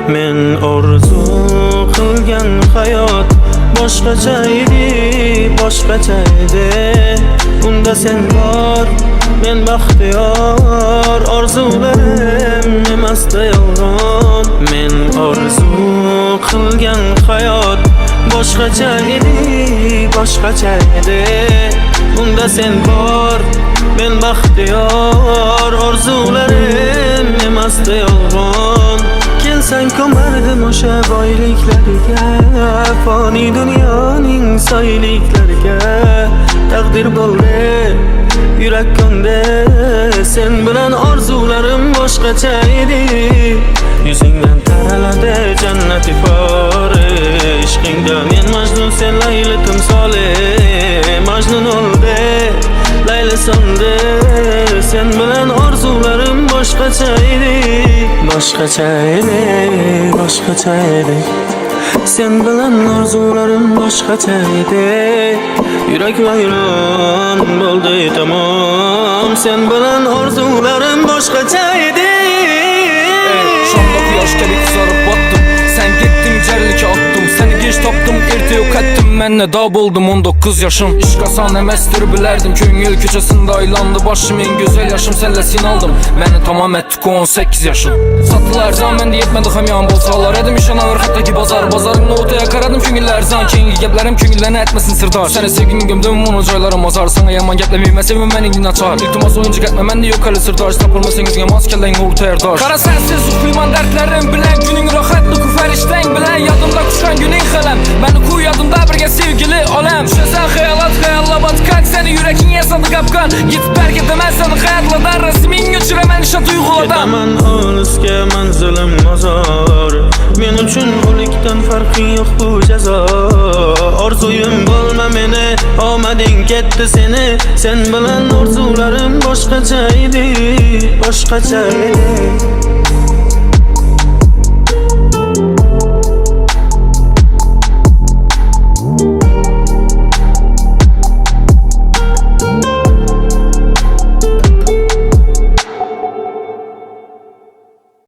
Men orzu qilgan hayot boshqacha edi, boshqacha edi. Unda sen bor, men baxtiyor, orzularim emasdi yolg'on. Men orzu qilgan hayot boshqacha edi, boshqacha edi. Unda sen bor, men baxtiyor, orzularim emasdi yolg'on. Sen ko'mardim o'sha boyliklarga, foni dunyoning soyliklariga. Taqdir bo'ldi, yurak ko'ndi, sen bilan orzularim boshqacha edi. Yuzingdan taraladi jannat ifori, ishqingda men Majnun, sen Layli timsoli. Majnun o'ldi, Layli so'ndi, sen bilan orzularim boshqacha edi, boshqacha edi, boshqacha edi. Sen bilan orzularim boshqacha edi. Yurak vayron bo'ldi tamom, sen bilan orzularim boshqacha edi. Şamda quyosh kabi qizarib botdim, sen ketding jarlikka otdim. Seni geç topdim, erta yo'q etdim, men nado bo'ldim 19 yoshim. Ishq oson emasdir bilardim, ko'ngil ko'chasida aylandi boshim. En go'zal yoshim senla sen oldim, meni tamom etdik 18 yoshim. Satılar zan mende yetmedi ham yon bo'lsalar edim, ishonaver hattoki bozarimni o'taya qaradim. Ko'ngillar zan, keyingi gaplarim ko'ngillarni aytmasin sirdosh. Seni sevgim gömdim, uni joylarim ozar. Sana yomon gaplamayman, sevim mening nachor. Iltimos o'yinchi gapma, menda yo'q hali sirdosh. Topilmasangizga mos kellang o'rta erdosh. Qarasan siz uxlayman dardlarim bilan, kuning rohatlik farishtang bilan. Yodimda quchgan guning xilam, meni ku yodimda birga sevgili olam. Tushasan xayolot, xayollar botqan, seni yuraging yasadi qapqon. Yetib berketaman seni hayotlardan, rasming uchiraman o'sha tuyg'ulardan. Ketaman olisga, manzilim mozor. Men uchun o'likdan farqi yo'q bu jazo. Orzuyim bo'lma meni, omading ketdi seni. Sen bilan orzularim boshqacha edi, boshqacha edi.